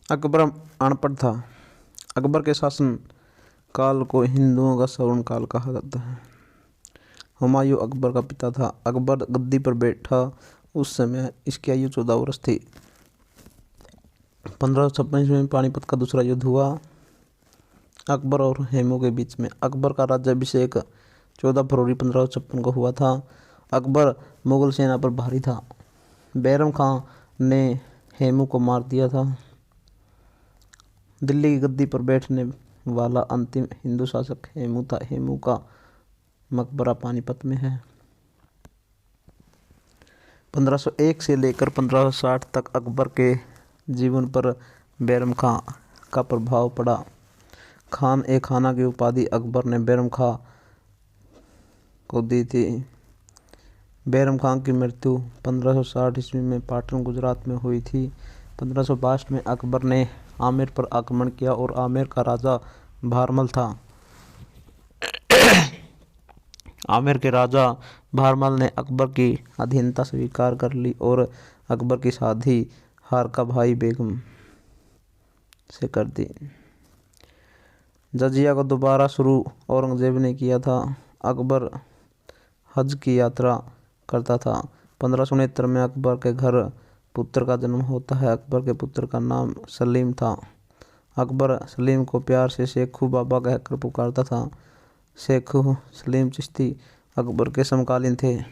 अकबर अनपढ़ था। अकबर के शासन काल को हिंदुओं का स्वर्ण काल कहा जाता है। हुमायूं अकबर का पिता था। अकबर गद्दी पर बैठा उस समय इसकी आयु 14 वर्ष थी। 1556 में पानीपत का दूसरा युद्ध हुआ अकबर और हेमू के बीच में। अकबर का राज्याभिषेक 14 फरवरी 1556 को हुआ था। अकबर मुगल सेना पर भारी था। बैरम खां ने हेमू को मार दिया था। दिल्ली की गद्दी पर बैठने वाला अंतिम हिंदू शासक हेमू था। हेमू का मकबरा पानीपत में है। 1501 से लेकर 1560 तक अकबर के जीवन पर बैरम खां का प्रभाव पड़ा। खान ए खाना की उपाधि अकबर ने बैरम खां को दी थी। बैरम खां की मृत्यु 1560 ईस्वी में पाटन गुजरात में हुई थी। 1562 में अकबर ने आमेर पर आक्रमण किया और आमेर का राजा भारमल था। आमेर के राजा भारमल ने अकबर की अधीनता स्वीकार कर ली और अकबर की शादी हारका भाई बेगम से कर दी। जजिया को दोबारा शुरू औरंगजेब ने किया था। अकबर हज की यात्रा करता था। 1569 में अकबर के घर पुत्र का जन्म होता है। अकबर के पुत्र का नाम सलीम था। अकबर सलीम को प्यार से शेखू बाबा कहकर पुकारता था। शेखू सलीम चिश्ती अकबर के समकालीन थे।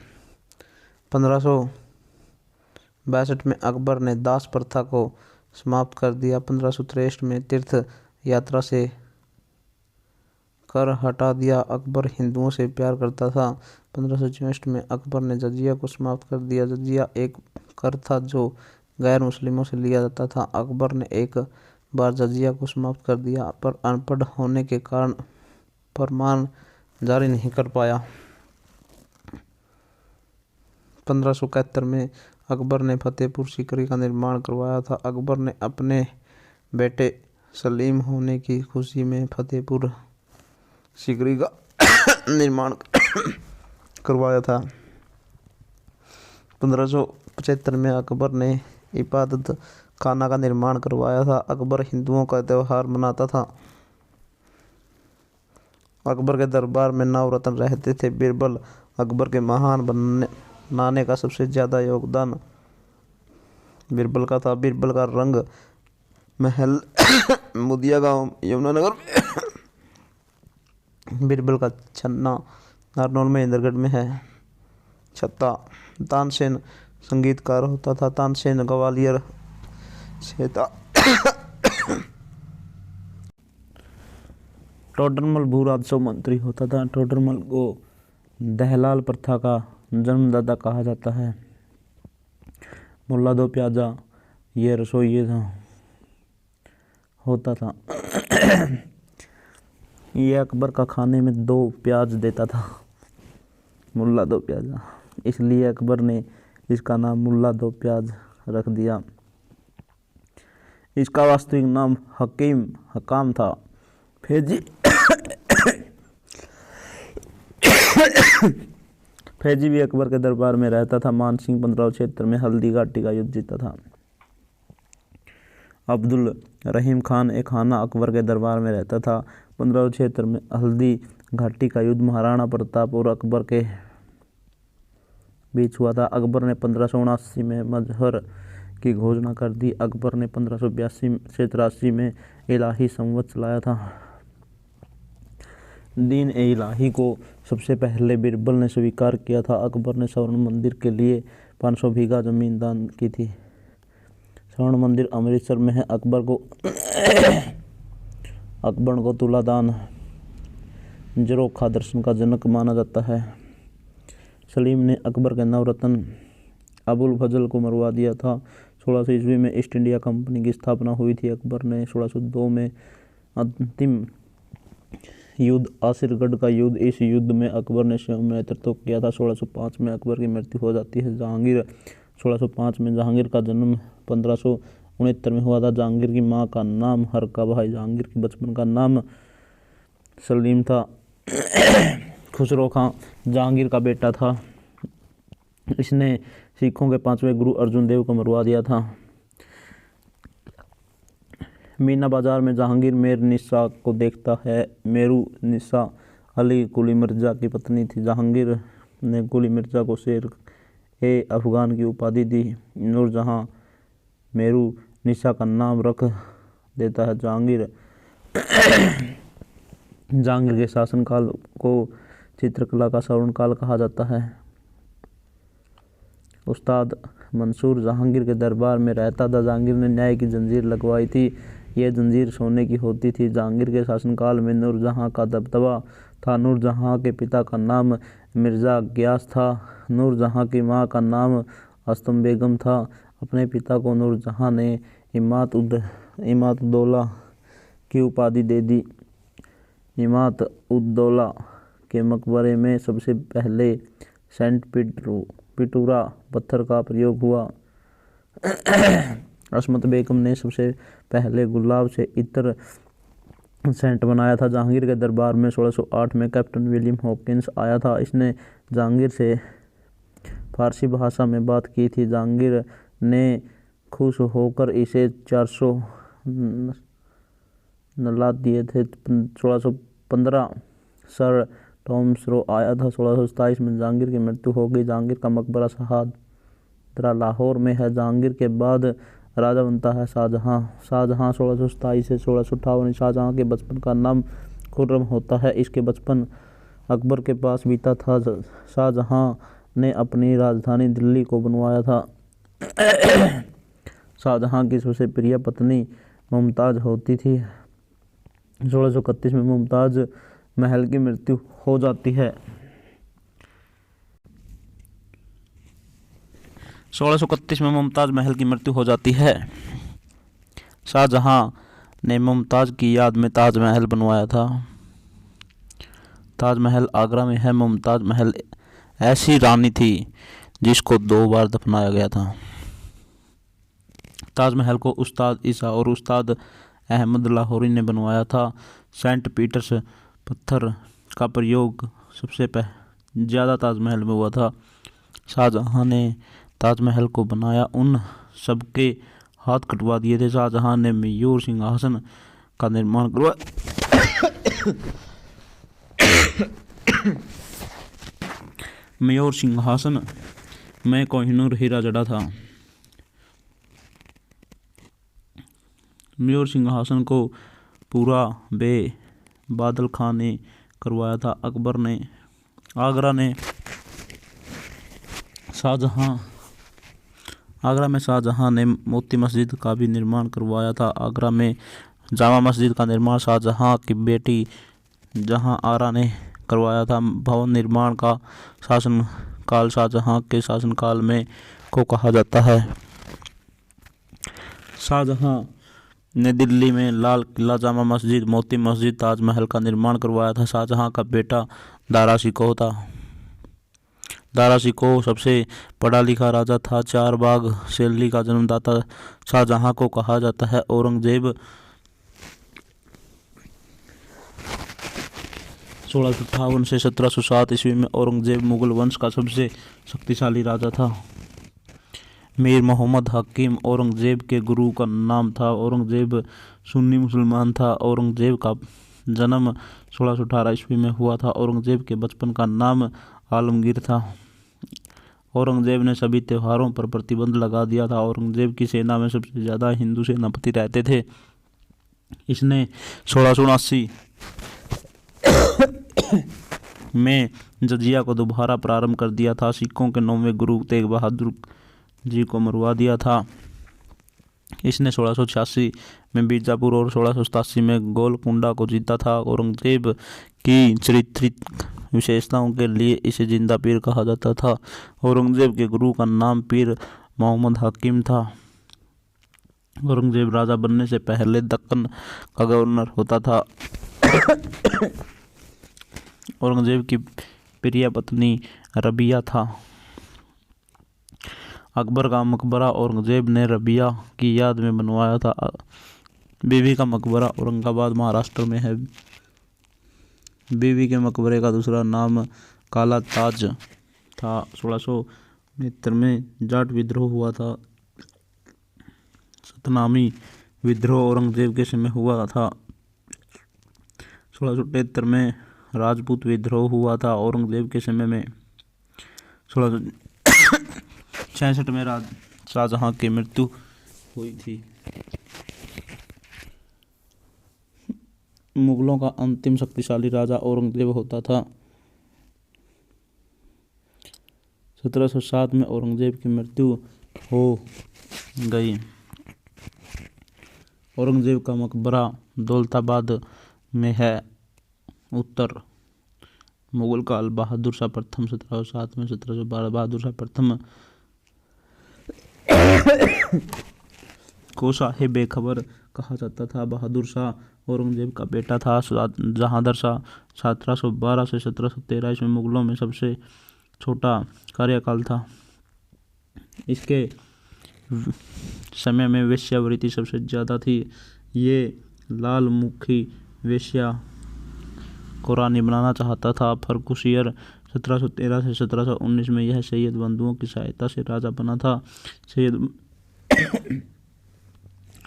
1562 में अकबर ने दास प्रथा को समाप्त कर दिया। 1563 में तीर्थ यात्रा से कर हटा दिया। अकबर हिंदुओं से प्यार करता था। 1564 में अकबर ने जजिया को समाप्त कर दिया। जजिया एक कर था जो गैर मुस्लिमों से लिया जाता था। अकबर ने एक बार जजिया को समाप्त कर दिया पर अनपढ़ होने के कारण फरमान जारी नहीं कर पाया। 1571 में अकबर ने फतेहपुर सीकरी का निर्माण करवाया था। अकबर ने अपने बेटे सलीम होने की खुशी में फतेहपुर सीकरी का निर्माण करवाया था। 1575 में अकबर ने इबादत खाना का निर्माण करवाया था। अकबर हिंदुओं का त्यौहार मनाता था। अकबर के दरबार में 9 रत्न रहते थे। बीरबल अकबर के महान बनाने का सबसे ज़्यादा योगदान बीरबल का था। बीरबल का रंग महल मुदिया गांव यमुनानगर में बीरबल का छन्ना नारनौल में इंद्रगढ़ में है। छत्ता तानसेन संगीतकार होता था। तानसेन ग्वालियर से था। टोडरमल भू राजस्व मंत्री होता था। टोडरमल को दहलाल प्रथा का जन्मदाता कहा जाता है। मुल्ला दो प्याजा ये रसोई था होता था। ये अकबर का खाने में 2 प्याज देता था। मुल्ला दो प्याजा, इसलिए अकबर ने इसका नाम मुल्ला दो प्याज रख दिया। इसका वास्तविक नाम हकाम था। फैजी फैजी भी अकबर के दरबार में रहता था। मानसिंह 1576 में हल्दी घाटी का युद्ध जीता था। अब्दुल रहीम खान ए खाना अकबर के दरबार में रहता था। 1576 में हल्दी घाटी का युद्ध महाराणा प्रताप और अकबर के बीच हुआ था। अकबर ने 1579 में मजहर की घोषणा कर दी। अकबर ने 1582 से 83 में इलाही संवत चलाया था। दीन ए इलाही को सबसे पहले बीरबल ने स्वीकार किया था। अकबर ने स्वर्ण मंदिर के लिए 500 बीघा जमीन दान की थी। स्वर्ण मंदिर अमृतसर में है। अकबर को तुलादान जरोखा दर्शन का जनक माना जाता है। सलीम ने अकबर के नवरत्न अबुल फजल को मरवा दिया था। 1600 ईस्वी में ईस्ट इंडिया कंपनी की स्थापना हुई थी। अकबर ने 1602 में अंतिम युद्ध आसिरगढ़ का युद्ध। इस युद्ध में अकबर ने स्वयं नेतृत्व किया था। 1605 में अकबर की मृत्यु हो जाती है। 1605 में जहांगीर का जन्म 1569 में हुआ था। जहांगीर की मां का नाम हरका भाई। जहांगीर के बचपन का नाम सलीम था। खुसरो खां जहांगीर का बेटा था। इसने सिखों के 5वें गुरु अर्जुन देव को मरवा दिया था। मीना बाजार में जहांगीर मेर निसा को देखता है। मेरू निसा अली कुली मिर्जा की पत्नी थी। जहांगीर ने कुली मिर्जा को शेर ए अफगान की उपाधि दी। नूरजहां मेरू निसा का नाम रख देता है। जहांगीर के शासनकाल को चित्रकला का स्वर्णकाल कहा जाता है। उस्ताद मंसूर जहांगीर के दरबार में रहता था। जहांगीर ने न्याय की जंजीर लगवाई थी। यह जंजीर सोने की होती थी। जहांगीर के शासनकाल में नूरजहां का दबदबा था। नूरजहां के पिता का नाम मिर्ज़ा गियास था। नूरजहां की मां का नाम अस्तम बेगम था। अपने पिता को नूरजहां ने इमाद-उद-दौला की उपाधि दे दी। इमाद-उद-दौला के मकबरे में सबसे पहले सेंट पिटूरा पत्थर का प्रयोग हुआ। अस्मत बेगम ने सबसे पहले गुलाब से इत्र सेंट बनाया था। जहांगीर के दरबार में 1608 में कैप्टन विलियम हॉकिंस आया था। इसने जहांगीर से फारसी भाषा में बात की थी। जहांगीर ने खुश होकर इसे 400 नलात दिए थे। 1615 सर टॉमस रो आया था। 1627 में जहांगीर की मृत्यु हो गई। जहांगीर का मकबरा शहादरा लाहौर में है। जहांगीर के बाद राजा बनता है शाहजहां। 1627 से 1658। शाहजहां के बचपन का नाम खुर्रम होता है। इसके बचपन अकबर के पास बीता था। शाहजहां ने अपनी राजधानी दिल्ली को बनवाया था। शाहजहां की सबसे प्रिय पत्नी मुमताज होती थी। 1631 में मुमताज महल की मृत्यु हो जाती है। 1631 में मुमताज महल की मृत्यु हो जाती है। शाहजहां ने मुमताज की याद में ताजमहल बनवाया था। ताजमहल आगरा में है। मुमताज महल ऐसी रानी थी जिसको 2 बार दफनाया गया था। ताजमहल को उस्ताद ईसा और उस्ताद अहमद लाहौरी ने बनवाया था। सेंट पीटर्स पत्थर का प्रयोग सबसे ज़्यादा ताजमहल में हुआ था। शाहजहां ने ताजमहल को बनाया, उन सबके हाथ कटवा दिए थे। शाहजहां ने मयूर सिंहासन का निर्माण करवाया। मयूर सिंहासन में कोहिनूर हीरा जड़ा था। मयूर सिंहासन को पूरा बादल खां ने करवाया था। आगरा में शाहजहां ने मोती मस्जिद का भी निर्माण करवाया था। आगरा में जामा मस्जिद का निर्माण शाहजहां की बेटी जहां आरा ने करवाया था। भवन निर्माण का शासनकाल शाहजहां के शासनकाल में को कहा जाता है। शाहजहां ने दिल्ली में लाल किला, जामा मस्जिद, मोती मस्जिद, ताजमहल का निर्माण करवाया था। शाहजहां का बेटा दारा शिकोह था। दारा शिकोह सबसे पढ़ा लिखा राजा था। 4 बाग शैली का जन्मदाता शाहजहां को कहा जाता है। औरंगजेब 1658 से 1707 ईस्वी में औरंगजेब मुगल वंश का सबसे शक्तिशाली राजा था। मीर मोहम्मद हकीम औरंगजेब के गुरु का नाम था। औरंगजेब सुन्नी मुसलमान था। औरंगजेब का जन्म 1618 ईस्वी में हुआ था। औरंगजेब के बचपन का नाम आलमगीर था। औरंगजेब ने सभी त्योहारों पर प्रतिबंध लगा दिया था। औरंगजेब की सेना में सबसे ज़्यादा हिंदू सेनापति रहते थे। इसने 1679 में जजिया को दोबारा प्रारंभ कर दिया था। सिखों के 9वें गुरु तेग बहादुर जी को मरवा दिया था। इसने 1686 में बीजापुर और 1687 में गोलकुंडा को जीता था। औरंगजेब की चारित्रिक विशेषताओं के लिए इसे जिंदा पीर कहा जाता था। औरंगजेब के गुरु का नाम पीर मोहम्मद हकीम था। औरंगजेब राजा बनने से पहले दक्कन का गवर्नर होता था। औरंगजेब की प्रिय पत्नी रबिया था। अकबर का मकबरा औरंगजेब ने रबिया की याद में बनवाया था। बीवी का मकबरा औरंगाबाद महाराष्ट्र में है। बीवी के मकबरे का दूसरा नाम काला ताज था। 1669 में जाट विद्रोह हुआ था। सतनामी विद्रोह औरंगजेब के समय हुआ था। 1673 में राजपूत विद्रोह हुआ था औरंगजेब के समय में। 1666 में शाहजहां की मृत्यु हुई थी। मुगलों का अंतिम शक्तिशाली राजा औरंगजेब होता था। 1707 में औरंगजेब की मृत्यु हो गई। औरंगजेब का मकबरा दौलताबाद में है। उत्तर मुगल काल बहादुर शाह प्रथम 1707 में 1712 बहादुर शाह प्रथम को साहिब बेखबर कहा जाता था। बहादुर शाह औरंगजेब का बेटा था। जहांदर शाह 1712 से 1713 इसमें मुगलों में सबसे छोटा कार्यकाल था। इसके समय में वेश्यावृत्ति सबसे ज़्यादा थी। ये लाल मुखी वेश्या को रानी बनाना चाहता था। फर्रुखसियर 1713 से 1719 में यह सैयद बंधुओं की सहायता से राजा बना था।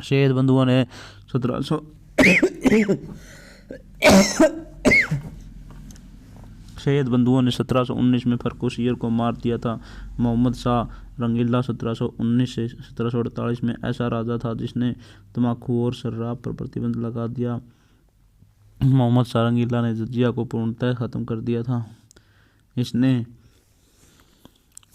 सैयद बंधुओं ने 1719 में फर्रुखसियर को मार दिया था। मोहम्मद शाह रंगीला 1719 से 1748 में ऐसा राजा था जिसने तम्बाकू और शराब पर प्रतिबंध लगा दिया। मोहम्मद शाह रंगीला ने जजिया को पूर्णतः खत्म कर दिया था। इसने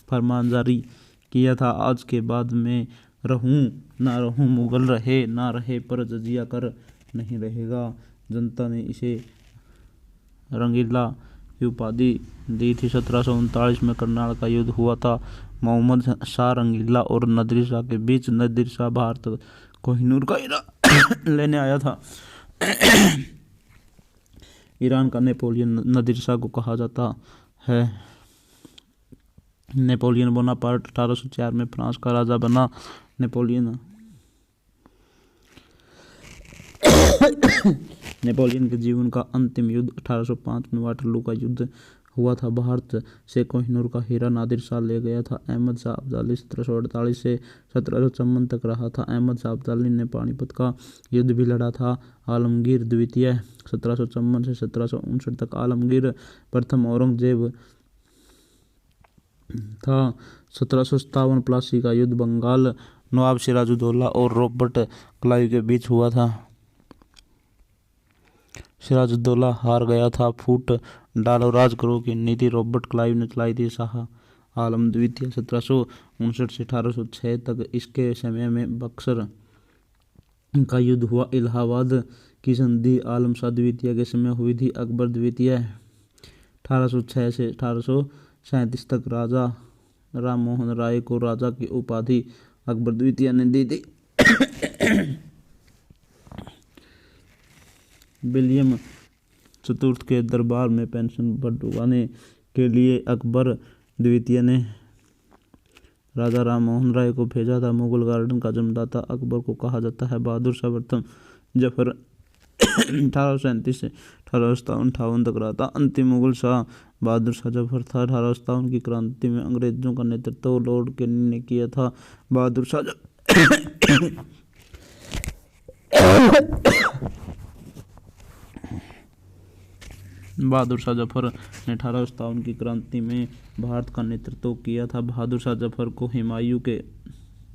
फरमान जारी किया था, आज के बाद मैं रहूं ना रहूं, मुगल रहे ना रहे, पर जजिया कर नहीं रहेगा। जनता ने इसे रंगीला की उपाधि दी थी। 1739 में करनाल का युद्ध हुआ था। मोहम्मद शाह रंगीला और नादिर शाह के बीच। नादिर शाह भारत कोहिनूर का हीरा लेने आया था। ईरान का नेपोलियन नादिर शाह को कहा जाता है। नेपोलियन बोनापार्ट 1804 में फ्रांस का राजा बना। नेपोलियन के जीवन का अंतिम युद्ध 1805 में वाटरलू का युद्ध हुआ था। भारत से कोहिनूर का हीरा नादिर शाह ले गया था। अहमद शाह अब्दाली 1748 से 1754 तक रहा था। अहमद शाह अब्दाली ने पानीपत का युद्ध भी लड़ा था। आलमगीर द्वितीय 1754 से 1759 तक। आलमगीर प्रथम औरंगजेब था। 1757 प्लासी का युद्ध बंगाल नवाब सिराजुद्दौला और रॉबर्ट क्लाइव के बीच हुआ था। सिराजुद्दौला हार गया था। फूट डालो राजकरो की नीति रॉबर्ट क्लाइव ने चलाई थी। शाह आलम द्वितीय 1759 से 1806 तक। इसके समय में बक्सर का युद्ध हुआ। इलाहाबाद की संधि आलम शाह द्वितीय के समय हुई थी। अकबर द्वितीय 1806 से 1837 तक। राजा राम मोहन राय को राजा की उपाधि अकबर द्वितीय ने दी थी। विलियम चतुर्थ के दरबार में पेंशन बढ़वाने के लिए अकबर द्वितीय ने राजा राम मोहन राय को भेजा था। मुगल गार्डन का जन्मदाता अकबर को कहा जाता है। बहादुर शाह प्रथम जफर 1837 से 1857 तक रहा था। अंतिम मुगल शाह बहादुर शाह जफर था। 1857 की क्रांति में अंग्रेजों का नेतृत्व लॉर्ड कैनिंग ने किया था। बहादुर शाह जफर ने 1857 की क्रांति में भारत का नेतृत्व किया था। बहादुर शाह जफर को हुमायूं के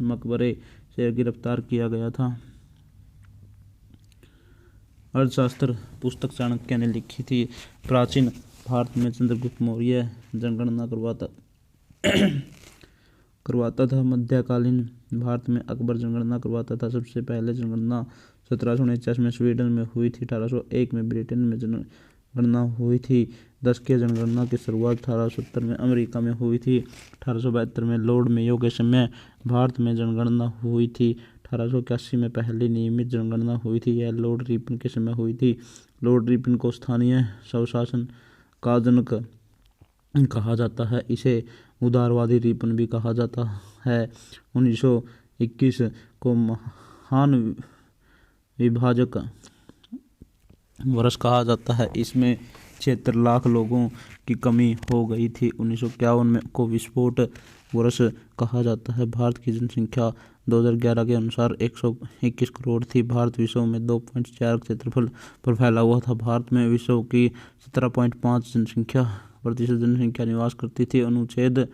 मकबरे से गिरफ्तार किया गया था। अर्थशास्त्र पुस्तक चाणक्य ने लिखी थी। प्राचीन भारत में चंद्रगुप्त मौर्य जनगणना करवाता था। मध्यकालीन भारत में अकबर जनगणना करवाता था। सबसे पहले जनगणना 1749 में स्वीडन में हुई थी। 1801 में ब्रिटेन में जनगणना हुई थी। दशकीय जनगणना की शुरुआत 1870 में अमेरिका में हुई थी। 1872 में लॉर्ड मेयो के समय भारत में जनगणना हुई थी। 1881 में पहली नियमित जनगणना हुई थी। यह लॉर्ड रिपन के समय हुई थी। लॉर्ड रिपन को स्थानीय स्वशासन का जनक कहा जाता है। इसे उदारवादी रिपन भी कहा जाता है। 1921 को महान विभाजक वर्ष कहा जाता है। इसमें 76 लाख लोगों की कमी हो गई थी। 1951 में को विस्फोट वर्ष कहा जाता है। भारत की जनसंख्या 2011 के अनुसार 121 करोड़ थी। भारत विश्व में 2.4 क्षेत्रफल पर फैला हुआ था। भारत में विश्व की 17.5 प्रतिशत जनसंख्या निवास करती थी। अनुच्छेद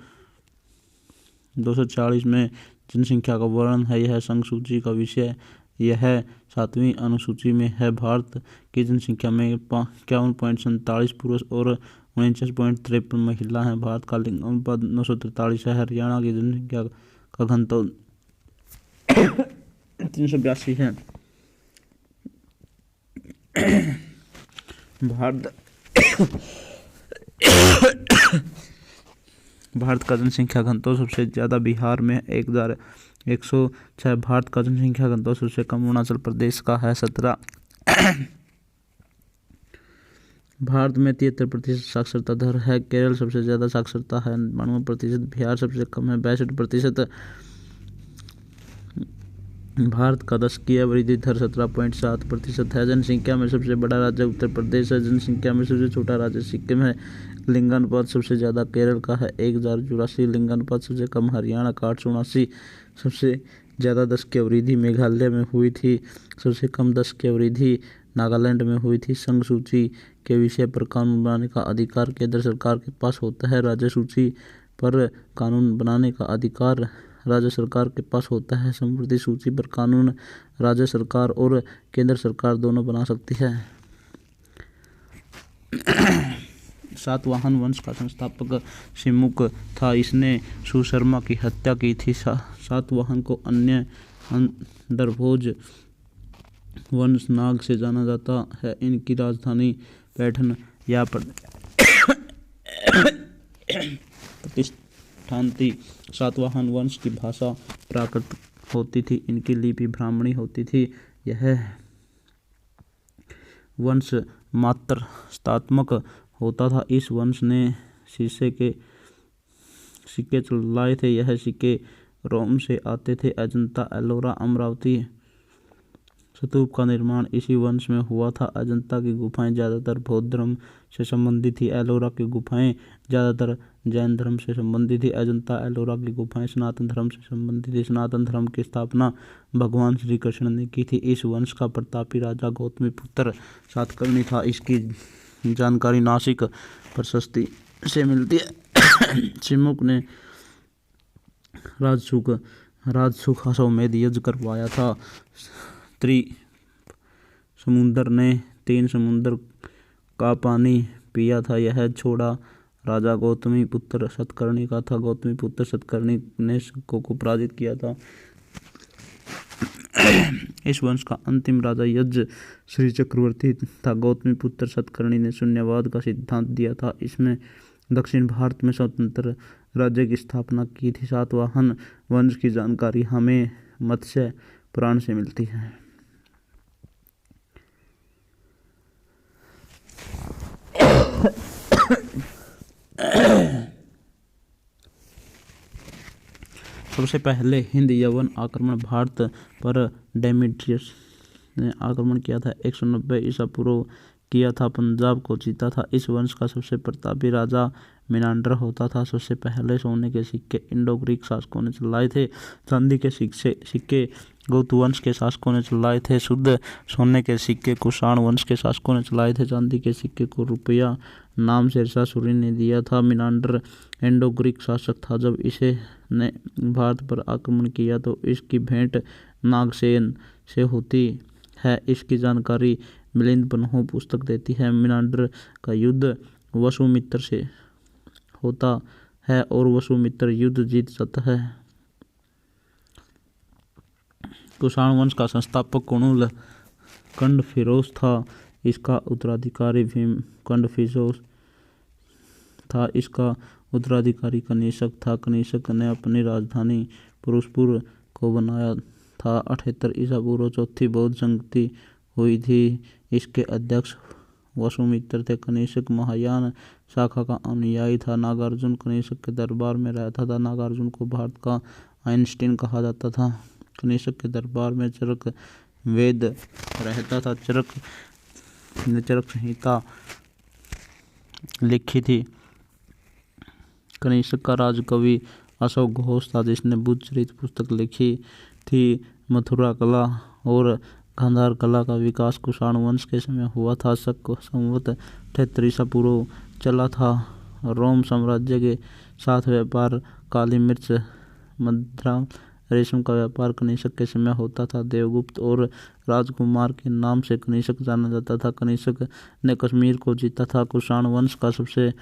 240 में जनसंख्या का वर्णन है। यह संघ सूची का विषय यह 7वीं अनुसूची में है। भारत की जनसंख्या में 51.47 पुरुष और 49.53 महिला हैं। भारत का लिंग अनुपात 943 है। हरियाणा की जनसंख्या का घनत्व 382 है। भारत का जनसंख्या घनत्व सबसे ज़्यादा बिहार में 1106। भारत का जनसंख्या घनत्व सबसे कम अरुणाचल प्रदेश का है 17। भारत में 73% साक्षरता दर है। केरल सबसे ज़्यादा साक्षरता है 92%। बिहार सबसे कम है 62%। भारत का दशकीय वृद्धि दर 17.7% है। जनसंख्या में सबसे बड़ा राज्य उत्तर प्रदेश है। जनसंख्या में सबसे छोटा राज्य सिक्किम है। लिंगानुपात सबसे ज़्यादा केरल का है 1084। लिंगानुपात सबसे कम हरियाणा का 879। सबसे ज़्यादा दशकीय वृद्धि मेघालय में हुई थी। सबसे कम दशकीय वृद्धि नागालैंड में हुई थी। संघ सूची के विषय पर कानून बनाने का अधिकार केंद्र सरकार के पास होता है। राज्य सूची पर कानून बनाने का अधिकार राज्य सरकार के पास होता है। समवर्ती सूची पर कानून राज्य सरकार और केंद्र सरकार दोनों बना सकती है। सातवाहन वंश का संस्थापक सिमुक था। इसने सुशर्मा की हत्या की थी। सातवाहन को अन्य अंदरभोज वंश नाग से जाना जाता है। इनकी राजधानी पैठन या प्रतिष्ठान थी। सातवाहन वंश की भाषा प्राकृत होती थी। इनकी लिपि ब्राह्मणी होती थी। यह वंश मात्र स्थात्मक होता था। इस वंश ने सिक्के चलाए थे। यह सिक्के रोम से आते थे। अजंता, एलोरा, अमरावती स्तूप का निर्माण इसी वंश में हुआ था। अजंता की गुफाएं ज़्यादातर बौद्ध धर्म से संबंधित थी। एलोरा की गुफाएं ज़्यादातर जैन धर्म से संबंधित थी। अजंता एलोरा की गुफाएं सनातन धर्म से संबंधित थी। सनातन धर्म की स्थापना भगवान श्री कृष्ण ने की थी। इस वंश का प्रतापी राजा गौतमीपुत्र सातकर्णी था। इसकी जानकारी नासिक प्रशस्ति से मिलती है। सिमुक ने राजसुख अश्वमेध यज्ञ करवाया था। समुंदर ने 3 समुंदर का पानी पिया था। यह छोड़ा राजा गौतमीपुत्र सातकर्णी का था। गौतमीपुत्र सातकर्णी ने शकों को पराजित किया था। इस वंश का अंतिम राजा यज्ञ श्री चक्रवर्ती था। गौतमीपुत्र सातकर्णी ने शून्यवाद का सिद्धांत दिया था। इसमें दक्षिण भारत में स्वतंत्र राज्य की स्थापना की थी। सातवाहन वंश की जानकारी हमें मत्स्य पुराण से मिलती है। सबसे पहले हिंद यवन आक्रमण भारत पर डेमेट्रियस ने आक्रमण किया था। 190 ईसा पूर्व किया था। पंजाब को जीता था। इस वंश का सबसे प्रतापी राजा मिनांडर होता था। सबसे पहले सोने के सिक्के इंडो ग्रीक शासकों ने चलाए थे। चांदी के सिक्के गौत वंश के शासकों ने चलाए थे। शुद्ध सोने के सिक्के कुषाण वंश के शासकों ने चलाए थे। चांदी के सिक्के को रुपया नाम शेरशाह सूरी ने दिया था। मिनांडर इंडो ग्रीक शासक था। जब इसे ने भारत पर आक्रमण किया तो इसकी भेंट नागसेन से होती है। इसकी जानकारी मिलिंद पन्हो पुस्तक देती है। मिनांडर का युद्ध वसुमित्र से होता है और वसुमित्र युद्ध जीत जाता है। कुषाण वंश का संस्थापक कुणुल कंडफिरोस था। इसका उत्तराधिकारी भीमकंडफिरोस था। इसका उत्तराधिकारी कनिष्क था। कनिष्क ने अपनी राजधानी पुरुषपुर को बनाया था। 78 ईसा पूर्व चौथी बौद्ध संगति हुई थी। इसके अध्यक्ष वसुमित्र थे। कनिष्क महायान शाखा का अनुयायी था। नागार्जुन कनिष्क के दरबार में रहता था। नागार्जुन को भारत का आइंस्टीन कहा जाता था। कनिष्क के दरबार में चरक वेद रहता था। चरक संहिता लिखी थी। कनिष्क का राजकवि अशोक घोष था जिसने बुद्ध चरित्र पुस्तक लिखी थी। मथुरा कला और गांधार कला का विकास कुषाण वंश के समय हुआ था। शक संवत 73 ईसा पूर्व चला था। रोम साम्राज्य के साथ व्यापार काली मिर्च, मदिरा, रेशम का व्यापार कनिष्क के समय होता था। देवगुप्त और राजकुमार के नाम से कनिष्क जाना जाता था। कनिष्क ने कश्मीर को जीता था। कुषाण वंश का सबसे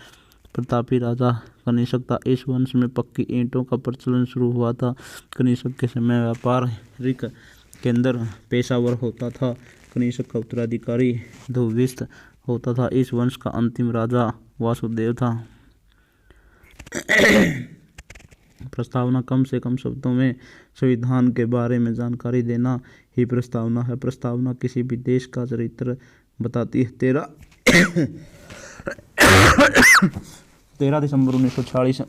प्रतापी राजा कनिष्क था। इस वंश में पक्की ईंटों का प्रचलन शुरू हुआ था। कनिष्क के समय व्यापारिक केंद्र पेशावर होता था। कनिष्क का उत्तराधिकारी धुविष्ट होता था। इस वंश का अंतिम राजा वासुदेव था। प्रस्तावना कम से कम शब्दों में संविधान के बारे में जानकारी देना ही प्रस्तावना है। प्रस्तावना किसी भी देश का चरित्र बताती है। 13 दिसंबर 1946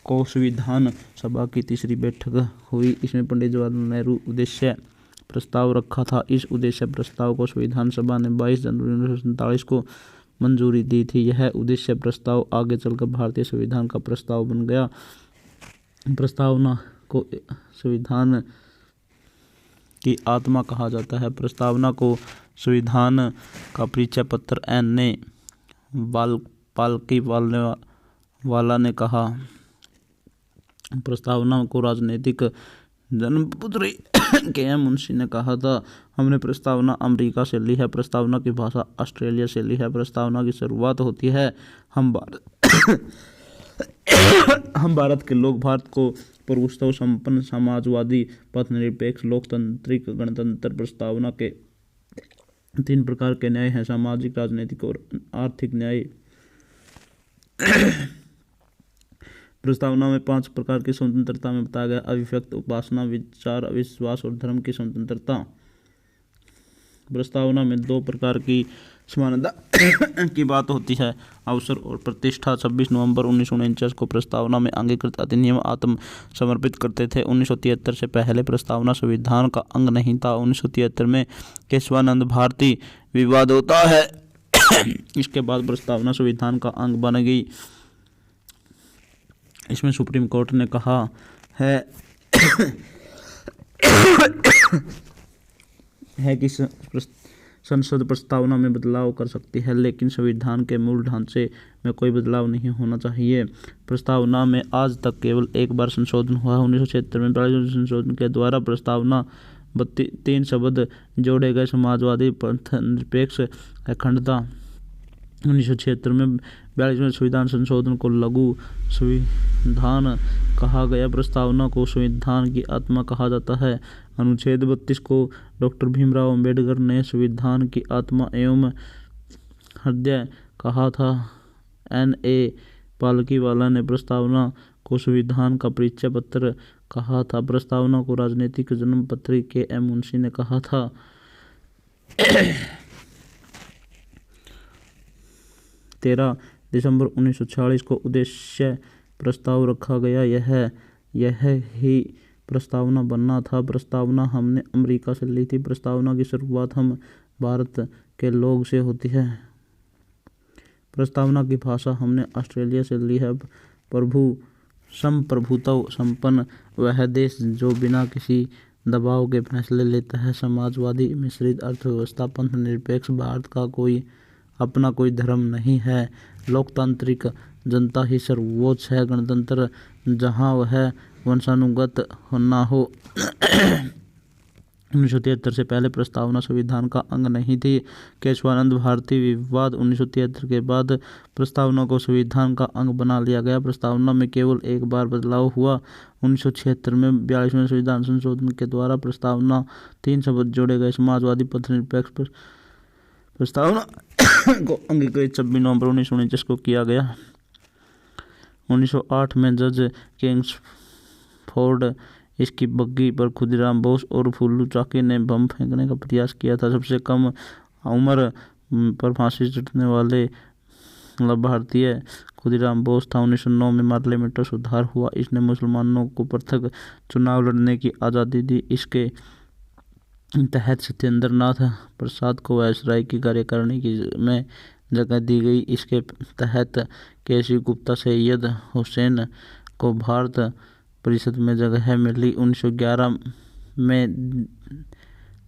को संविधान सभा की तीसरी बैठक हुई। इसमें पंडित जवाहरलाल नेहरू उद्देश्य प्रस्ताव रखा था। इस उद्देश्य प्रस्ताव को संविधान सभा ने 22 जनवरी 1947 को मंजूरी दी थी। यह उद्देश्य प्रस्ताव आगे चलकर भारतीय संविधान का प्रस्ताव बन गया। प्रस्तावना को संविधान की आत्मा कहा जाता है। प्रस्तावना को संविधान का परिचय पत्र N.A. पालकी वाला ने कहा। प्रस्तावना को राजनीतिक जन्मपुत्री के मुंशी ने कहा था। हमने प्रस्तावना अमेरिका से ली है। प्रस्तावना की भाषा ऑस्ट्रेलिया से ली है। प्रस्तावना की शुरुआत होती है, हम भारत के लोग भारत को प्रभुत्व संपन्न समाजवादी पथनिरपेक्ष लोकतांत्रिक गणतंत्र। प्रस्तावना के 3 प्रकार के न्याय हैं, सामाजिक, राजनीतिक और आर्थिक न्याय। प्रस्तावना में 5 प्रकार की स्वतंत्रता में बताया गया। अभिव्यक्त, उपासना, विचार, विश्वास और धर्म की स्वतंत्रता। प्रस्तावना में 2 प्रकार की समानता की बात होती है, अवसर और प्रतिष्ठा। 26 नवंबर 1949 को प्रस्तावना में अंगीकृत अधिनियम आत्म समर्पित करते थे। 1973 से पहले प्रस्तावना संविधान का अंग नहीं था। 1973 में केशवानंद भारती विवाद होता है। इसके बाद प्रस्तावना संविधान का अंग बन गई। इसमें सुप्रीम कोर्ट ने कहा है कि संसद प्रस्तावना में बदलाव कर सकती है, लेकिन संविधान के मूल ढांचे में कोई बदलाव नहीं होना चाहिए। प्रस्तावना में आज तक केवल एक बार संशोधन हुआ। 1976 में 42वें संशोधन के द्वारा प्रस्तावना 3 शब्द जोड़े गए, समाजवादी, पथनिरपेक्ष, अखंडता। 1976 में 42वें संविधान संशोधन को लघु संविधान कहा गया। प्रस्तावना को संविधान की आत्मा कहा जाता है। अनुच्छेद 32 को डॉक्टर भीमराव अंबेडकर ने संविधान की आत्मा एवं हृदय कहा था। N.A. पालकीवाला ने प्रस्तावना को संविधान का परिचय पत्र कहा था। प्रस्तावना को राजनीतिक जन्मपत्री के मुंशी ने कहा था। 13 दिसंबर 1946 को उद्देश्य प्रस्ताव रखा गया। यह ही प्रस्तावना बनना था। प्रस्तावना हमने अमेरिका से ली थी। प्रस्तावना की शुरुआत हम भारत के लोग से होती है। प्रस्तावना की भाषा हमने ऑस्ट्रेलिया से ली है। संप्रभुत्व संपन्न वह देश जो बिना किसी दबाव के फैसले लेता है। समाजवादी, मिश्रित अर्थव्यवस्था, पथनिरपेक्ष, भारत का अपना कोई धर्म नहीं है। लोकतांत्रिक, जनता ही सर्वोच्च है। गणतंत्र, जहाँ वह वंशानुगत न हो। 1973 से पहले प्रस्तावना संविधान का अंग नहीं थी। केशवानंद भारती विवाद। 1973 के बाद प्रस्तावना को संविधान का अंग बना लिया गया। प्रस्तावना में केवल एक बार बदलाव हुआ। 1976 में 42वें संविधान संशोधन के द्वारा प्रस्तावना 3 शब्द जोड़े गए, समाजवादी, पथनिरपेक्ष। प्रस्तावना को अंगीकृत 26 नवंबर 1949 को किया गया। 1908 में जज किंग्सफोर्ड इसकी बग्घी पर खुदीराम बोस और फुल्लू चाकी ने बम फेंकने का प्रयास किया था। सबसे कम उम्र पर फांसी चढ़ने वाले भारतीय खुदीराम बोस था। 1909 में पार्लियामेंट सुधार हुआ। इसने मुसलमानों को पृथक चुनाव लड़ने की आज़ादी दी। इसके तहत सत्येंद्र नाथ प्रसाद को वायसराय की कार्यकारिणी में जगह दी गई। इसके तहत केसी गुप्ता सैयद हुसैन को भारत परिषद में जगह मिली। 1911 में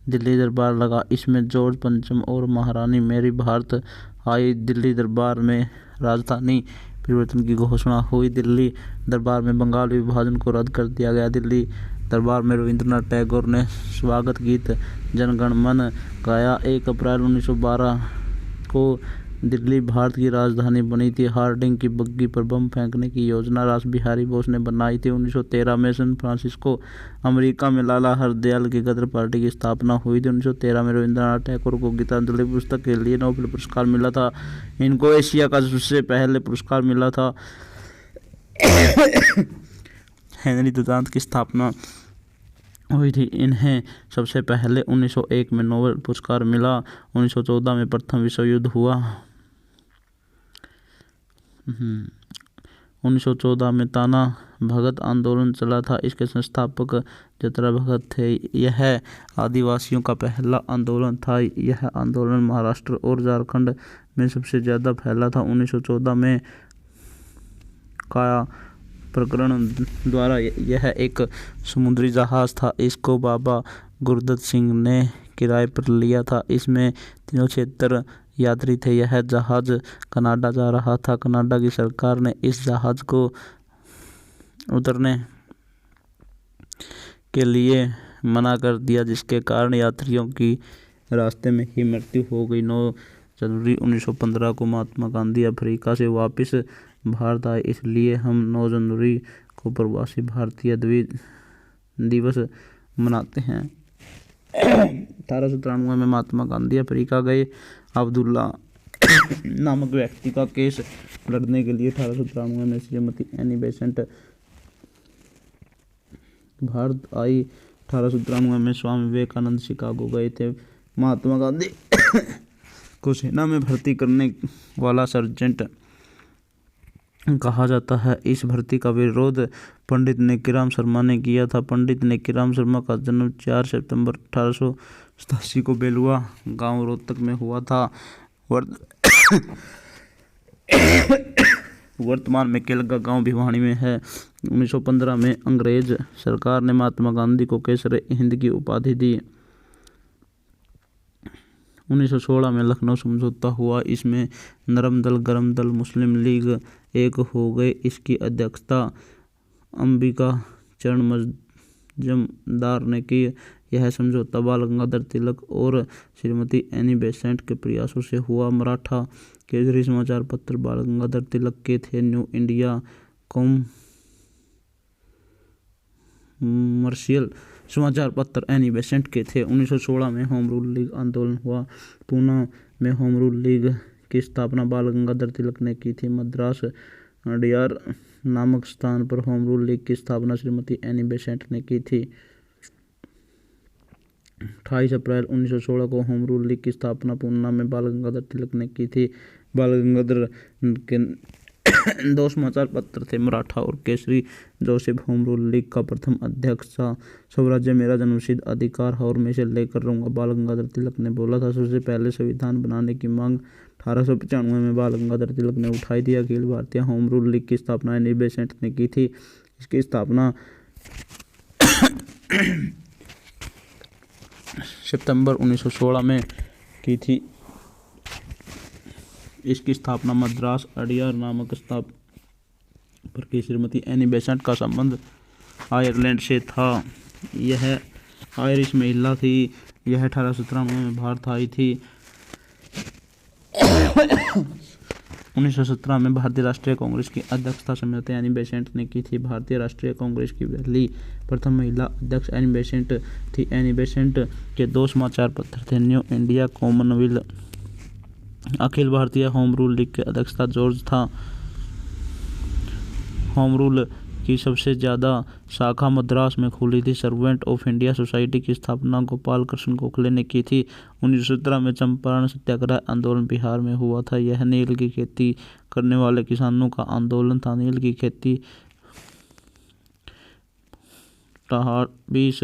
दिल्ली दरबार लगा। इसमें जॉर्ज पंचम और महारानी मैरी भारत आई। दिल्ली दरबार में राजधानी परिवर्तन की घोषणा हुई। दिल्ली दरबार में बंगाल विभाजन को रद्द कर दिया गया। दिल्ली दरबार में रविंद्रनाथ टैगोर ने स्वागत गीत जन गण मन गाया। 1 अप्रैल 1912 को दिल्ली भारत की राजधानी बनी थी। हार्डिंग की बग्घी पर बम फेंकने की योजना रास बिहारी बोस ने बनाई थी। 1913 में सैन फ्रांसिस्को अमेरिका में लाला हरदयाल की गदर पार्टी की स्थापना हुई थी। 1913 में रविंद्रनाथ टैगोर को गीतांजलि पुस्तक के लिए नोबेल पुरस्कार मिला था। इनको एशिया का सबसे पहले पुरस्कार मिला था। हेनरी दुधांत की स्थापना हुई थी। इन्हें सबसे पहले 1901 में नोबेल पुरस्कार मिला। 1914 में प्रथम विश्व युद्ध हुआ। 1914 में ताना भगत आंदोलन चला था। इसके संस्थापक जतरा भगत थे। यह आदिवासियों का पहला आंदोलन था। यह आंदोलन महाराष्ट्र और झारखंड में सबसे ज़्यादा फैला था। 1914 में काया प्रकरण द्वारा यह एक समुद्री जहाज़ था। इसको बाबा गुरदत्त सिंह ने किराए पर लिया था। इसमें 376 यात्री थे। यह जहाज़ कनाडा जा रहा था। कनाडा की सरकार ने इस जहाज़ को उतरने के लिए मना कर दिया, जिसके कारण यात्रियों की रास्ते में ही मृत्यु हो गई। 9 जनवरी 1915 को महात्मा गांधी अफ्रीका से वापस भारत आए। इसलिए हम 9 जनवरी को प्रवासी भारतीय दिवस मनाते हैं। 1893 में महात्मा गांधी अफ्रीका गए। अब्दुल्ला नामक व्यक्ति का केस लड़ने के लिए 1893 में श्रीमती एनी बेसेंट भारत आई। 1893 में स्वामी विवेकानंद शिकागो गए थे। महात्मा गांधी को सेना में भर्ती करने वाला सर्जेंट कहा जाता है। इस भर्ती का विरोध पंडित नेकीराम शर्मा ने किया था। पंडित नेकीराम शर्मा का जन्म 4 सितंबर 1887 को बेलुआ गांव रोहतक में हुआ था। वर्तमान में केलगा गांव भिवानी में है। 1915 में अंग्रेज सरकार ने महात्मा गांधी को केसर हिंद की उपाधि दी। 1916 में लखनऊ समझौता हुआ। इसमें नरम दल, गरम दल, मुस्लिम लीग एक हो गए। इसकी अध्यक्षता अंबिका चरण मजमदार ने की। यह समझौता बाल गंगाधर तिलक और श्रीमती एनी बेसेंट के प्रयासों से हुआ। मराठा केसरी समाचार पत्र बाल गंगाधर तिलक के थे। न्यू इंडिया कॉमर्शियल समाचार पत्र एनी बेसेंट के थे। 1916 में होम रूल लीग आंदोलन हुआ। पूना में होम रूल लीग की स्थापना बाल गंगाधर तिलक ने की थी। मद्रास अडियार नामक स्थान पर होम रूल लीग की स्थापना श्रीमती एनी बेसेंट ने की थी। 28 अप्रैल 1916 को होम रूल लीग की स्थापना पूना में बाल गंगाधर तिलक ने की थी। बाल गंगाधर के 2 समाचार पत्र थे, मराठा और Kesari. Joseph home rule league का प्रथम अध्यक्ष था। स्वराज्य मेरा जन्मसिद्ध अधिकार है और मैं इसे लेकर रहूंगा, बाल गंगाधर तिलक ने बोला था। सबसे पहले संविधान बनाने की मांग 1895 में बाल गंगाधर तिलक ने उठाई थी। Akhil Bharatiya home rule league की स्थापना एनी बेसेंट ने की थी। इसकी स्थापना सितंबर 1916 में की थी। इसकी स्थापना मद्रास अडियार नामक स्थान पर की। श्रीमती एनी बेसेंट का संबंध आयरलैंड से था। यह आयरिश महिला थी। यह 1897 में भारत आई थी। 1917 में भारतीय राष्ट्रीय कांग्रेस की अध्यक्षता श्रीमती एनी बेसेंट ने की थी। भारतीय राष्ट्रीय कांग्रेस की पहली प्रथम महिला अध्यक्ष एनी बेसेंट थी। एनी बेसेंट के 2 समाचार पत्र थे, new India Commonwealth. Akhil Bharatiya home rule league के अध्यक्षता जॉर्ज था। होम रूल की सबसे ज़्यादा शाखा मद्रास में खुली थी। सर्वेंट ऑफ इंडिया सोसाइटी की स्थापना गोपाल कृष्ण गोखले ने की थी। 1917 में चंपारण सत्याग्रह आंदोलन बिहार में हुआ था। यह नील की खेती करने वाले किसानों का आंदोलन था। नील की खेती 20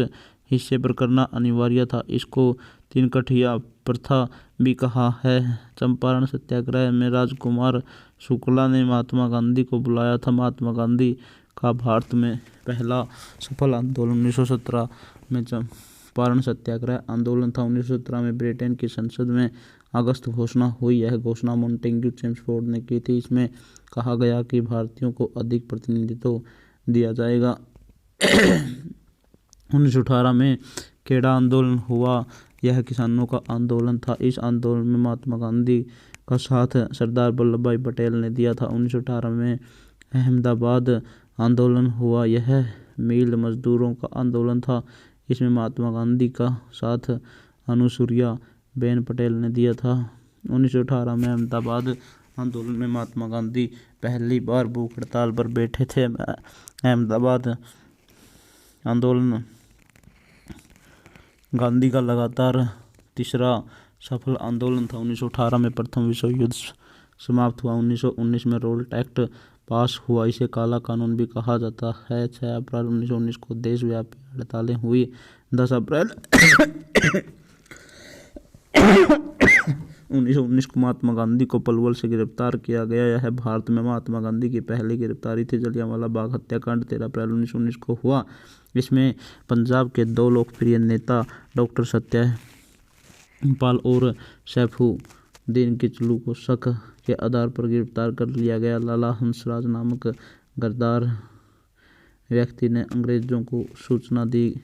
हिस्से पर करना अनिवार्य था। इसको तीन कठिया प्रथा भी कहा है। चंपारण सत्याग्रह में राजकुमार शुक्ला ने महात्मा गांधी को बुलाया था। महात्मा गांधी का भारत में पहला सफल आंदोलन 1917 में चंपारण सत्याग्रह आंदोलन था। 1917 में ब्रिटेन की संसद में अगस्त घोषणा हुई। यह घोषणा मोंटेग्यू चेम्सफोर्ड ने की थी। इसमें कहा गया कि भारतीयों को अधिक प्रतिनिधित्व दिया जाएगा। 1918 में खेड़ा आंदोलन हुआ। यह किसानों का आंदोलन था। इस आंदोलन में महात्मा गांधी का साथ सरदार वल्लभ भाई पटेल ने दिया था। 1918 में अहमदाबाद आंदोलन हुआ। यह मिल मजदूरों का आंदोलन था। इसमें महात्मा गांधी का साथ अनुसूया बेन पटेल ने दिया था। 1918 में अहमदाबाद आंदोलन में महात्मा गांधी पहली बार भूख हड़ताल पर बैठे थे। अहमदाबाद आंदोलन गांधी का लगातार तीसरा सफल आंदोलन था। 1918 में प्रथम विश्व युद्ध समाप्त हुआ। 1919 में रोल्ट एक्ट पास हुआ। इसे काला कानून भी कहा जाता है। 6 अप्रैल 1919 को देशव्यापी हड़तालें हुई। 10 अप्रैल 1919 को महात्मा गांधी को पलवल से गिरफ्तार किया गया। यह भारत में महात्मा गांधी की पहली गिरफ्तारी थी। जलियांवाला बाग हत्याकांड 13 अप्रैल 1919 को हुआ। इसमें पंजाब के दो लोकप्रिय नेता डॉक्टर सत्यपाल और सैफुद्दीन किचलू को शक के आधार पर गिरफ्तार कर लिया गया। लाला हंसराज नामक गद्दार व्यक्ति ने अंग्रेजों को सूचना दे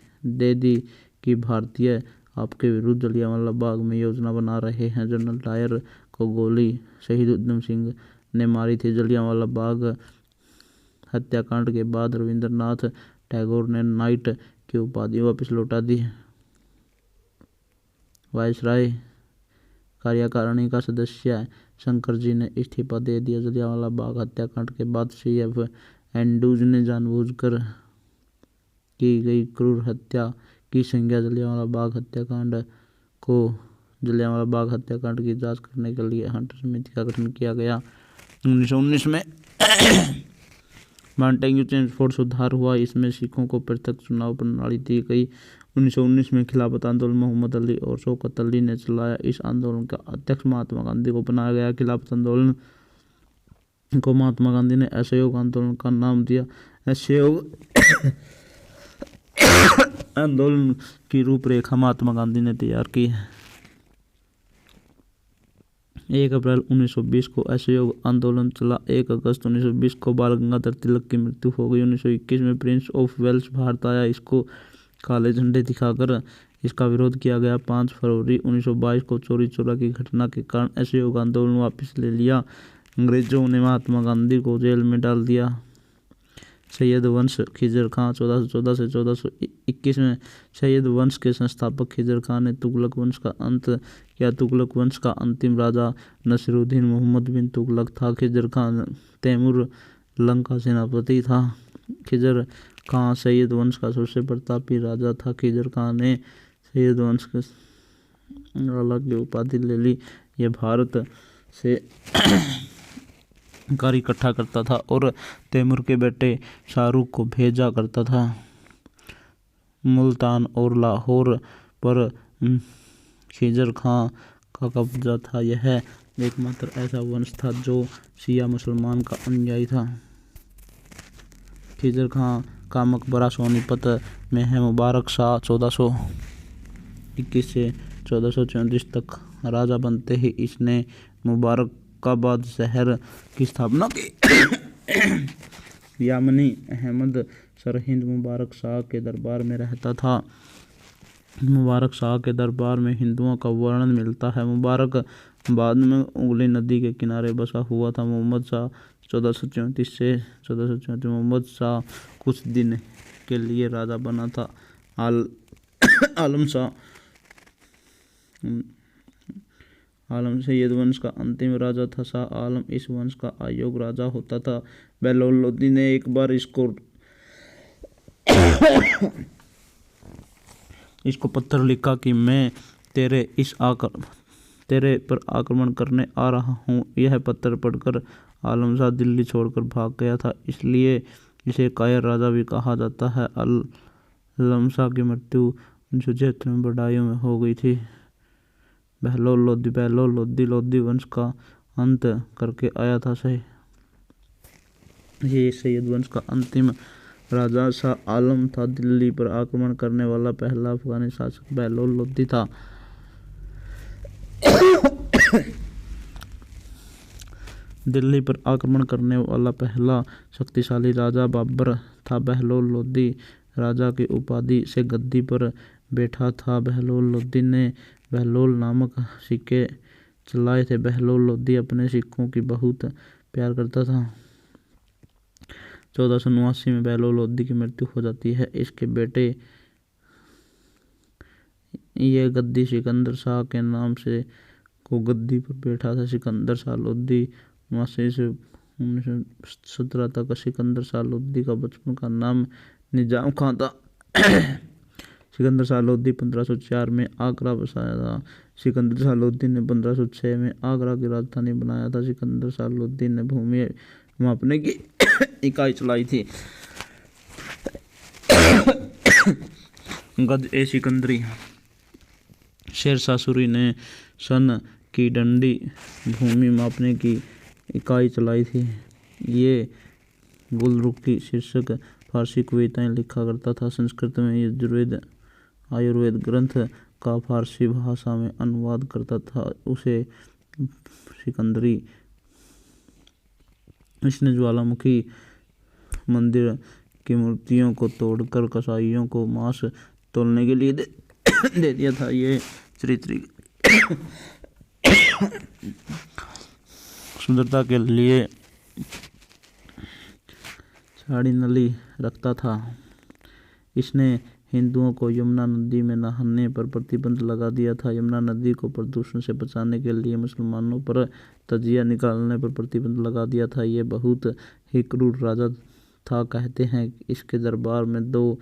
दी कि भारतीय आपके विरुद्ध जलियांवाला बाग में योजना बना रहे हैं। जनरल डायर को गोली शहीद उधम सिंह ने मारी थी। जलियांवाला बाग हत्याकांड के बाद रविंद्रनाथ टैगोर ने नाइट की उपाधि वापस लौटा दी। वायसराय कार्यकारिणी का सदस्य शंकर जी ने इस्तीफा दे दिया। जलियांवाला बाग हत्याकांड के बाद CF एंड्रूज ने जानबूझकर की गई क्रूर हत्या की संज्ञा जलियांवाला बाग हत्याकांड की जांच करने के लिए हंटर समिति का गठन किया गया। 1919 में मॉन्टेग्यू चेम्सफोर्ड सुधार हुआ। इसमें सिखों को पृथक चुनाव प्रणाली दी गई। 1919 में खिलाफत आंदोलन मोहम्मद अली और शौकत अली ने चलाया। इस आंदोलन का अध्यक्ष महात्मा गांधी को बनाया गया। खिलाफत आंदोलन को महात्मा गांधी ने असहयोग आंदोलन का नाम दिया। असहयोग आंदोलन की रूपरेखा महात्मा गांधी ने तैयार की। 1 अप्रैल 1920 को असहयोग आंदोलन चला। 1 अगस्त 1920 को बाल गंगाधर तिलक की मृत्यु हो गई। 1921 में प्रिंस ऑफ वेल्स भारत आया। इसको काले झंडे दिखाकर इसका विरोध किया गया। 5 फरवरी 1922 को चौरी चौरा की घटना के कारण असहयोग आंदोलन वापस ले लिया। अंग्रेजों ने महात्मा गांधी को जेल में डाल दिया। सैयद वंश खिजर खां 1414 से 1421 में सैयद वंश के संस्थापक खिजर खां ने तुगलक वंश का अंत किया। तुगलक वंश का अंतिम राजा नसीरुद्दीन मोहम्मद बिन तुगलक था। खिजर खां तैमूर लंग का सेनापति था। खिजर खां सैयद वंश का सबसे प्रतापी राजा था। खिजर खां ने सैयद वंश के लाला की उपाधि ले ली। यह भारत से कार इकट्ठा करता था और तैमूर के बेटे शाहरुख को भेजा करता था। मुल्तान और लाहौर पर खिजर खां का कब्जा था। यह एकमात्र ऐसा वंश था जो शिया मुसलमान का अनुयायी था। खिजर खां का मकबरा सोनीपत में है। मुबारक शाह 1421 से 1434 तक राजा बनते ही इसने मुबारकाबाद शहर की स्थापना की। यामनी अहमद सरहिंद मुबारक शाह के दरबार में रहता था। मुबारक शाह के दरबार में हिंदुओं का वर्णन मिलता है। मुबारक बाद में उगली नदी के किनारे बसा हुआ था। मोहम्मद शाह 1434 से 1434 मोहम्मद शाह कुछ दिन के लिए राजा बना था। आलम सैयद वंश का अंतिम राजा था। शाह आलम इस वंश का अयोग्य राजा होता था। बेलोलुद्दीन ने एक बार इसको पत्थर लिखा कि मैं तेरे पर आक्रमण करने आ रहा हूँ। यह पत्थर पढ़कर आलम शाह दिल्ली छोड़कर भाग गया था, इसलिए इसे कायर राजा भी कहा जाता है। आलम शाह की मृत्यु जो क्षेत्र में बढ़ाइयों में हो गई थी। बहलोल लोधी वंश का अंत करके आया था। ये सैयद वंश का अंतिम राजा शाह आलम था। दिल्ली पर आक्रमण करने वाला पहला अफगानी शासक बहलोल लोधी था। दिल्ली पर आक्रमण करने वाला पहला शक्तिशाली राजा बाबर था। बहलोल लोधी राजा की उपाधि से गद्दी पर बैठा था। बहलोल लोधी ने बहलोल नामक सिक्के चलाए थे। बहलोल लोधी अपने सिक्कों की बहुत प्यार करता था। 1479 में बहलोल लोधी की मृत्यु हो जाती है। इसके बेटे ये गद्दी सिकंदर शाह के नाम से को गद्दी पर बैठा था। सिकंदर शाह लोधी 19 से 1917 तक। सिकंदर शाह लोधी का बचपन का नाम निजाम खां था। सिकंदर शाह लोधी 1504 में आगरा बसाया था। सिकंदर शाह लोधी ने 1506 में आगरा की राजधानी बनाया था। सिकंदर शाह लोधी ने भूमि मापने की इकाई चलाई थी। गज ए सिकंदरी। शेरशाह सूरी ने सन की डंडी भूमि मापने की इकाई चलाई थी। ये गुलरुखी शीर्षक फारसी कविताएं लिखा करता था। संस्कृत में आयुर्वेद ग्रंथ का फारसी भाषा में अनुवाद करता था। उसे सिकंदरी। इसने ज्वालामुखी मंदिर की मूर्तियों को तोड़कर कसाईयों को मांस तोलने के लिए दे दिया था। ये चरित्र सुंदरता के लिए साड़ी नली रखता था। इसने हिंदुओं को यमुना नदी में नहाने पर प्रतिबंध लगा दिया था। यमुना नदी को प्रदूषण से बचाने के लिए मुसलमानों पर तजिया निकालने पर प्रतिबंध लगा दिया था। ये बहुत ही क्रूर राजा था। कहते हैं इसके दरबार में 2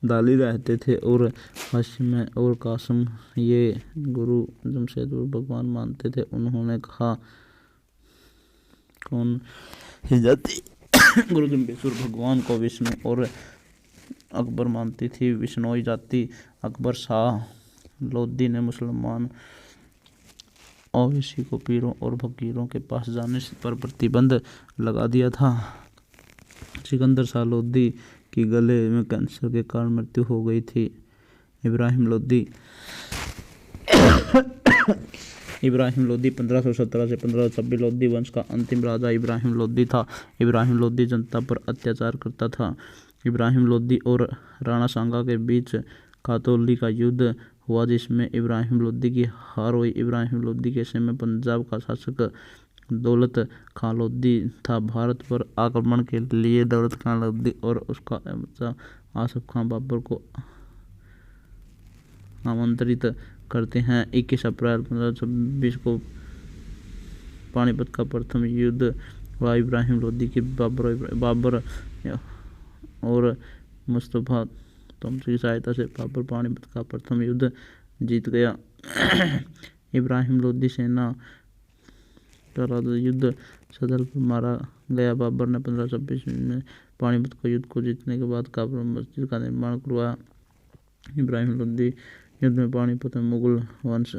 दाली रहते थे और हाशिम और कासिम ये गुरु जमशेदपुर भगवान मानते थे। उन्होंने कहा कौन ही जाति गुरु जम्बेश्वर भगवान को विष्णु और अकबर मानती थी। विष्णोई जाति अकबर। शाह लोधी ने मुसलमान ओवैसी को पीरों और फकीरों के पास जाने पर प्रतिबंध लगा दिया था। सिकंदर शाह लोधी की गले में कैंसर के कारण मृत्यु हो गई थी। इब्राहिम लोधी 1517 से 1526 लोधी वंश का अंतिम राजा इब्राहिम लोधी था। इब्राहिम लोधी जनता पर अत्याचार करता था। इब्राहिम लोधी और राणा सांगा के बीच कातोली का युद्ध हुआ जिसमें इब्राहिम लोधी की हार हुई। इब्राहिम लोधी के समय पंजाब का शासक दौलत खां लोधी था। भारत पर आक्रमण के लिए दौलत खां लोधी और उसका बच्चा आसिफ खां बाबर को आमंत्रित करते हैं। 21 अप्रैल 1526 को पानीपत का प्रथम युद्ध हुआ। इब्राहिम लोधी की बाबर और मुस्तफा तमसी की सहायता से बाबर पानीपत का प्रथम युद्ध जीत गया। इब्राहिम लोधी सेना का युद्ध सदल पर मारा गया। बाबर ने 1526 में पानीपत का युद्ध को जीतने के बाद काबुल मस्जिद का निर्माण करवाया। इब्राहिम लोधी युद्ध में पानीपत में मुगल वंश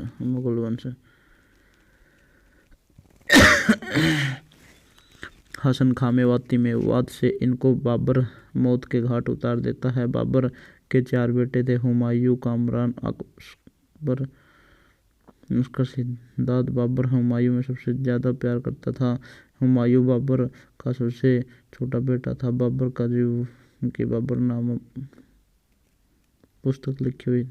हसन खां मेवात से इनको बाबर मौत के घाट उतार देता है। बाबर के 4 बेटे थे, हुमायूं, कामरान, अकबर। उसका सिद्धांत बाबर हुमायूं में सबसे ज़्यादा प्यार करता था। हुमायूं बाबर का सबसे छोटा बेटा था। बाबर का जीवन की बाबर नाम पुस्तक लिखी हुई।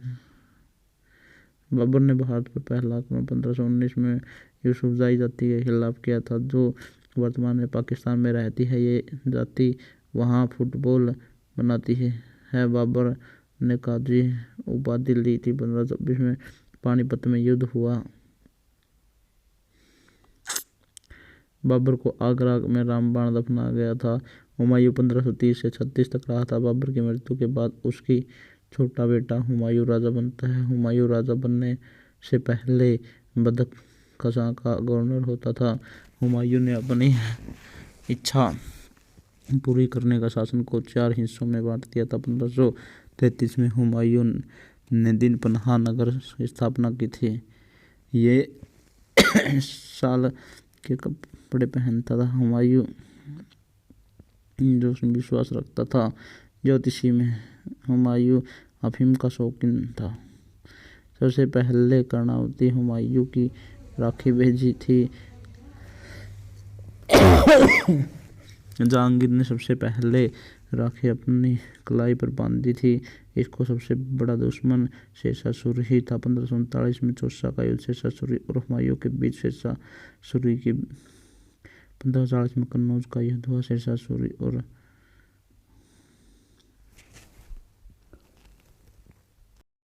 बाबर ने भारत पर पहला आक्रमण 1519 में यूसुफजाई जाति के खिलाफ किया था जो वर्तमान में पाकिस्तान में रहती है। ये जाति वहाँ फुटबॉल बनाती है। बाबर ने काजी उपाधि ली थी। 1526 में पानीपत में युद्ध हुआ। बाबर को आगरा में रामबाण दफनाया गया था। हुमायूं 1530 से 36 तक रहा था। बाबर की मृत्यु के बाद उसकी छोटा बेटा हुमायूं राजा बनता है। हुमायूं राजा बनने से पहले बदख खसा का गवर्नर होता था। हुमायूं ने अपनी इच्छा पूरी करने का शासन को 4 हिस्सों में बांट दिया था। 1533 में हुमायूं ने दिन पनाह नगर की स्थापना की थी। ये साल के कपड़े पहनता था। हुमायूं जो विश्वास रखता था ज्योतिषी में। हुमायूं अफीम का शौकीन था। सबसे पहले कर्णावती हुमायूं की राखी भेजी थी। जहांगीर ने सबसे पहले राखी अपनी कलाई पर बांधी थी। इसको सबसे बड़ा दुश्मन शेरशाह सूरी ही था। 1539 में चौसा का युद्ध शेरशाह सूरी और हुमायूं के बीच शेरशाह सूरी की 1540 में कन्नौज का युद्ध हुआ। शेरशाह सूरी और